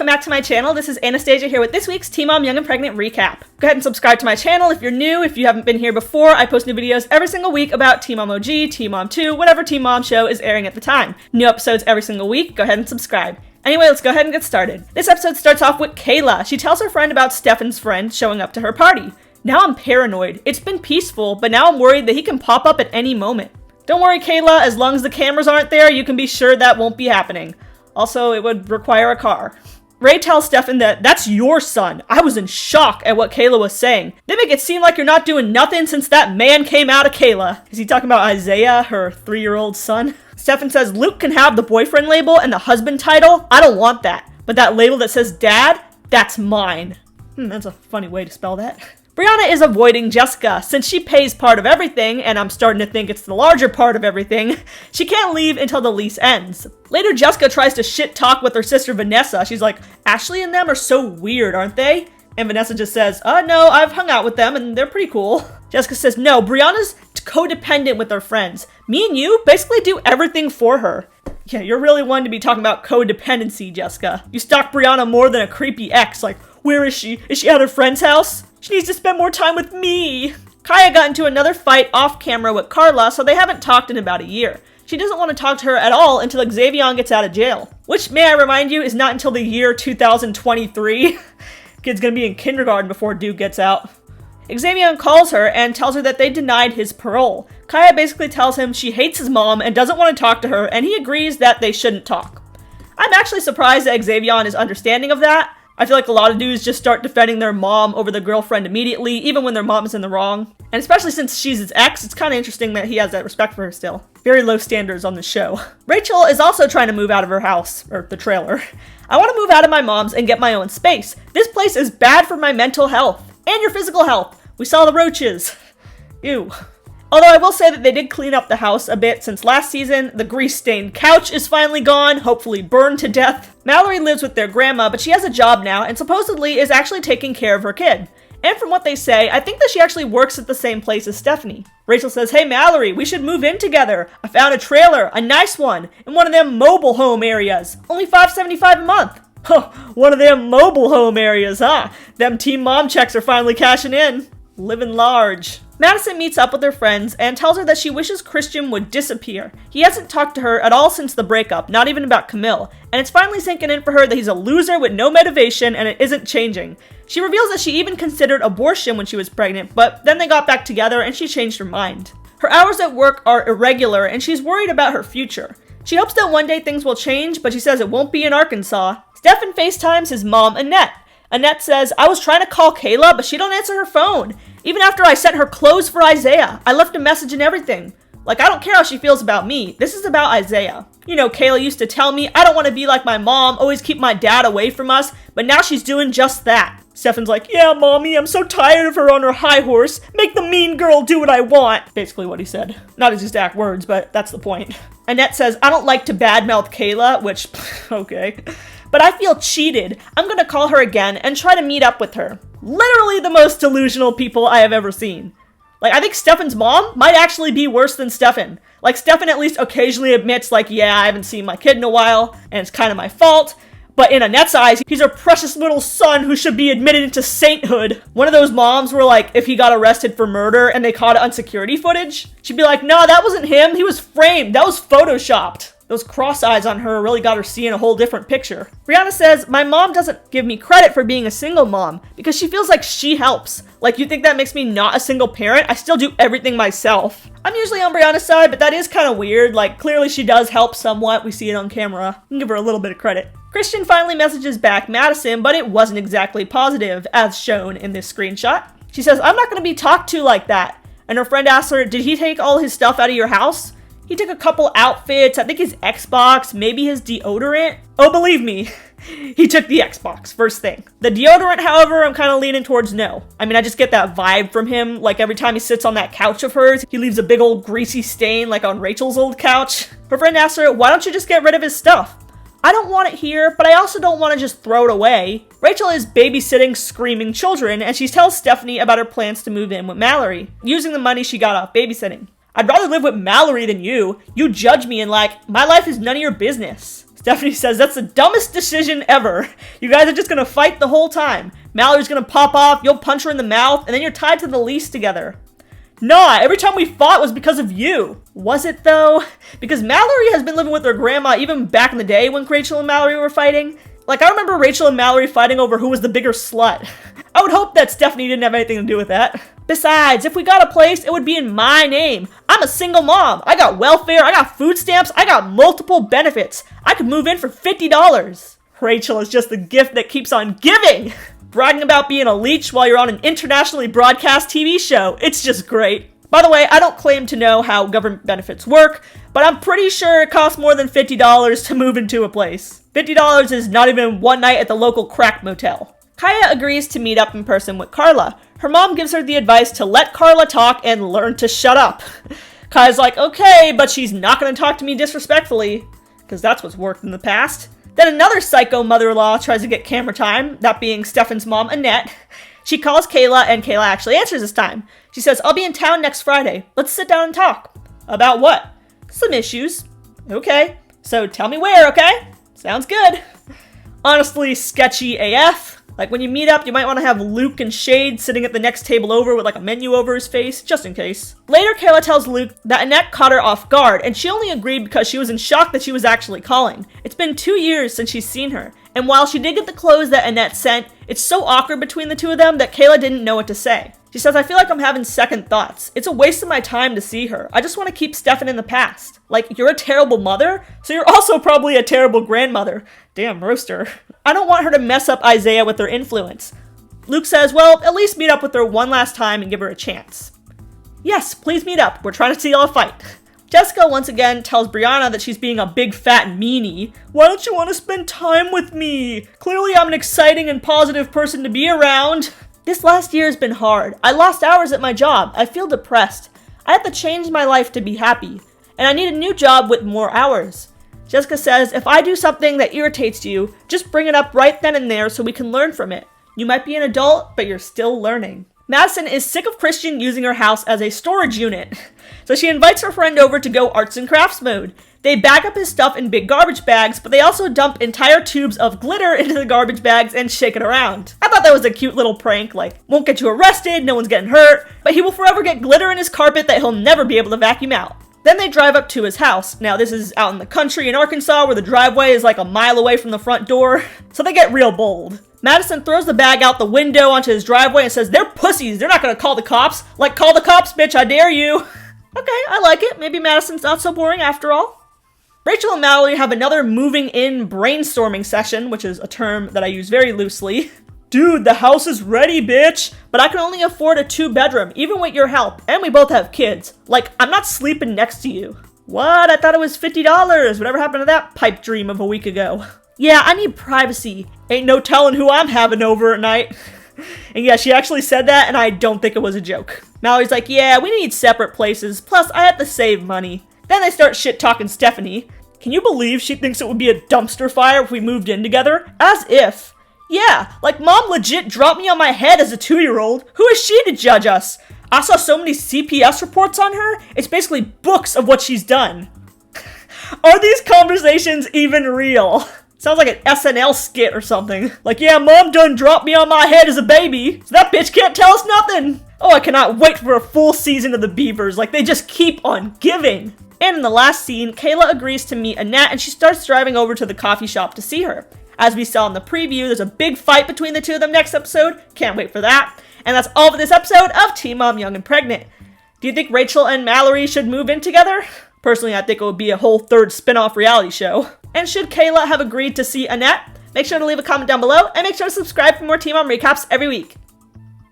welcome back to my channel. This is Anastasia here with this week's Teen Mom Young and Pregnant recap. Go ahead and subscribe to my channel if you're new. If you haven't been here before, I post new videos every single week about Teen Mom OG, Teen Mom 2, whatever Teen Mom show is airing at the time. New episodes every single week. Go ahead and subscribe. Anyway, let's go ahead and get started. This episode starts off with Kayla. She tells her friend about Stefan's friend showing up to her party. Now I'm paranoid. It's been peaceful, but now I'm worried that he can pop up at any moment. Don't worry, Kayla. As long as the cameras aren't there, you can be sure that won't be happening. Also, it would require a car. Ray tells Stefan that that's your son. I was in shock at what Kayla was saying. They make it seem like you're not doing nothing since that man came out of Kayla. Is he talking about Isaiah, her 3-year-old son? Stefan says Luke can have the boyfriend label and the husband title. I don't want that. But that label that says dad, that's mine. That's a funny way to spell that. Brianna is avoiding Jessica. Since she pays part of everything, and I'm starting to think it's the larger part of everything, she can't leave until the lease ends. Later, Jessica tries to shit talk with her sister Vanessa. She's like, Ashley and them are so weird, aren't they? And Vanessa just says, no, I've hung out with them and they're pretty cool. Jessica says, no, Brianna's codependent with her friends. Me and you basically do everything for her. Yeah, you're really one to be talking about codependency, Jessica. You stalk Brianna more than a creepy ex. Like, where is she? Is she at her friend's house? She needs to spend more time with me. Kaya got into another fight off camera with Carla, so they haven't talked in about a year. She doesn't want to talk to her at all until Xavier gets out of jail. Which, may I remind you, is not until the year 2023. Kid's gonna be in kindergarten before Duke gets out. Xavier calls her and tells her that they denied his parole. Kaya basically tells him she hates his mom and doesn't want to talk to her, and he agrees that they shouldn't talk. I'm actually surprised that Xavier is understanding of that. I feel like a lot of dudes just start defending their mom over the girlfriend immediately, even when their mom is in the wrong. And especially since she's his ex, it's kind of interesting that he has that respect for her still. Very low standards on the show. Rachel is also trying to move out of her house, or the trailer. I want to move out of my mom's and get my own space. This place is bad for my mental health. And your physical health. We saw the roaches. Ew. Although I will say that they did clean up the house a bit since last season. The grease-stained couch is finally gone, hopefully burned to death. Mallory lives with their grandma, but she has a job now and supposedly is actually taking care of her kid. And from what they say, I think that she actually works at the same place as Stephanie. Rachel says, hey Mallory, we should move in together. I found a trailer, a nice one, in one of them mobile home areas. Only $5.75 a month. Huh, one of them mobile home areas, huh? Them Teen Mom checks are finally cashing in. Living large. Madison meets up with her friends and tells her that she wishes Christian would disappear. He hasn't talked to her at all since the breakup, not even about Camille, and it's finally sinking in for her that he's a loser with no motivation and it isn't changing. She reveals that she even considered abortion when she was pregnant, but then they got back together and she changed her mind. Her hours at work are irregular and she's worried about her future. She hopes that one day things will change, but she says it won't be in Arkansas. Stefan FaceTimes his mom, Annette. Annette says, I was trying to call Kayla, but she don't answer her phone. Even after I sent her clothes for Isaiah, I left a message and everything. Like, I don't care how she feels about me. This is about Isaiah. You know, Kayla used to tell me, I don't want to be like my mom, always keep my dad away from us, but now she's doing just that. Stefan's like, yeah, mommy, I'm so tired of her on her high horse. Make the mean girl do what I want. Basically what he said. Not his exact words, but that's the point. Annette says, I don't like to badmouth Kayla, which, okay. But I feel cheated. I'm gonna call her again and try to meet up with her. Literally the most delusional people I have ever seen. Like, I think Stefan's mom might actually be worse than Stefan. Like, Stefan at least occasionally admits, like, yeah, I haven't seen my kid in a while, and it's kind of my fault. But in Annette's eyes, he's her precious little son who should be admitted into sainthood. One of those moms where, like, if he got arrested for murder and they caught it on security footage, she'd be like, no, that wasn't him. He was framed. That was photoshopped. Those cross eyes on her really got her seeing a whole different picture. Brianna says, my mom doesn't give me credit for being a single mom because she feels like she helps. Like, you think that makes me not a single parent? I still do everything myself. I'm usually on Brianna's side, but that is kind of weird. Like, clearly she does help somewhat. We see it on camera. I can give her a little bit of credit. Christian finally messages back Madison, but it wasn't exactly positive, as shown in this screenshot. She says, I'm not going to be talked to like that. And her friend asks her, did he take all his stuff out of your house? He took a couple outfits, I think his Xbox, maybe his deodorant. Oh, believe me, he took the Xbox, first thing. The deodorant, however, I'm kind of leaning towards no. I mean, I just get that vibe from him. Like, every time he sits on that couch of hers, he leaves a big old greasy stain like on Rachel's old couch. Her friend asks her, why don't you just get rid of his stuff? I don't want it here, but I also don't want to just throw it away. Rachel is babysitting screaming children, and she tells Stephanie about her plans to move in with Mallory, using the money she got off babysitting. I'd rather live with Mallory than you. You judge me and like, my life is none of your business. Stephanie says, that's the dumbest decision ever. You guys are just gonna fight the whole time. Mallory's gonna pop off, you'll punch her in the mouth, and then you're tied to the leash together. Nah, every time we fought was because of you. Was it though? Because Mallory has been living with her grandma even back in the day when Rachel and Mallory were fighting. Like, I remember Rachel and Mallory fighting over who was the bigger slut. I would hope that Stephanie didn't have anything to do with that. Besides, if we got a place, it would be in my name. I'm a single mom. I got welfare, I got food stamps, I got multiple benefits. I could move in for $50. Rachel is just the gift that keeps on giving. Bragging about being a leech while you're on an internationally broadcast TV show. It's just great. By the way, I don't claim to know how government benefits work, but I'm pretty sure it costs more than $50 to move into a place. $50 is not even one night at the local crack motel. Kaya agrees to meet up in person with Carla. Her mom gives her the advice to let Carla talk and learn to shut up. Kaya's like, okay, but she's not going to talk to me disrespectfully, because that's what's worked in the past. Then another psycho mother-in-law tries to get camera time, that being Stefan's mom, Annette. She calls Kayla, and Kayla actually answers this time. She says, I'll be in town next Friday. Let's sit down and talk. About what? Some issues. Okay. So tell me where, okay? Sounds good. Honestly, sketchy AF. Like, when you meet up, you might want to have Luke and Shade sitting at the next table over with like a menu over his face, just in case. Later, Kayla tells Luke that Annette caught her off guard, and she only agreed because she was in shock that she was actually calling. It's been 2 years since she's seen her, and while she did get the clothes that Annette sent, it's so awkward between the two of them that Kayla didn't know what to say. She says, I feel like I'm having second thoughts. It's a waste of my time to see her. I just want to keep Stefan in the past. Like, you're a terrible mother, so you're also probably a terrible grandmother. Damn, roaster. I don't want her to mess up Isaiah with her influence. Luke says, well, at least meet up with her one last time and give her a chance. Yes, please meet up. We're trying to see y'all fight. Jessica once again tells Brianna that she's being a big fat meanie. Why don't you want to spend time with me? Clearly I'm an exciting and positive person to be around. This last year has been hard. I lost hours at my job. I feel depressed. I have to change my life to be happy. And I need a new job with more hours. Jessica says, if I do something that irritates you, just bring it up right then and there so we can learn from it. You might be an adult, but you're still learning. Madison is sick of Christian using her house as a storage unit. So she invites her friend over to go arts and crafts mode. They bag up his stuff in big garbage bags, but they also dump entire tubes of glitter into the garbage bags and shake it around. I thought that was a cute little prank, like, won't get you arrested, no one's getting hurt, but he will forever get glitter in his carpet that he'll never be able to vacuum out. Then they drive up to his house. Now this is out in the country in Arkansas where the driveway is like a mile away from the front door, so they get real bold. Madison throws the bag out the window onto his driveway and says, they're pussies, they're not gonna call the cops. Like, call the cops, bitch, I dare you. Okay, I like it. Maybe Madison's not so boring after all. Rachel and Mallory have another moving in brainstorming session, which is a term that I use very loosely. Dude, the house is ready, bitch! But I can only afford a 2-bedroom, even with your help, and we both have kids. Like, I'm not sleeping next to you. What? I thought it was $50. Whatever happened to that pipe dream of a week ago? Yeah, I need privacy. Ain't no telling who I'm having over at night. And yeah, she actually said that, and I don't think it was a joke. Mallory's like, yeah, we need separate places, plus I have to save money. Then they start shit-talking Stephanie. Can you believe she thinks it would be a dumpster fire if we moved in together? As if. Yeah, like mom legit dropped me on my head as a 2-year-old. Who is she to judge us? I saw so many CPS reports on her. It's basically books of what she's done. Are these conversations even real? Sounds like an SNL skit or something. Like, yeah, mom done dropped me on my head as a baby, so that bitch can't tell us nothing. Oh, I cannot wait for a full season of the Beavers. Like, they just keep on giving. And in the last scene, Kayla agrees to meet Annette and she starts driving over to the coffee shop to see her. As we saw in the preview, there's a big fight between the two of them next episode. Can't wait for that. And that's all for this episode of Teen Mom Young and Pregnant. Do you think Rachel and Mallory should move in together? Personally, I think it would be a whole third spin-off reality show. And should Kayla have agreed to see Annette? Make sure to leave a comment down below and make sure to subscribe for more Teen Mom recaps every week.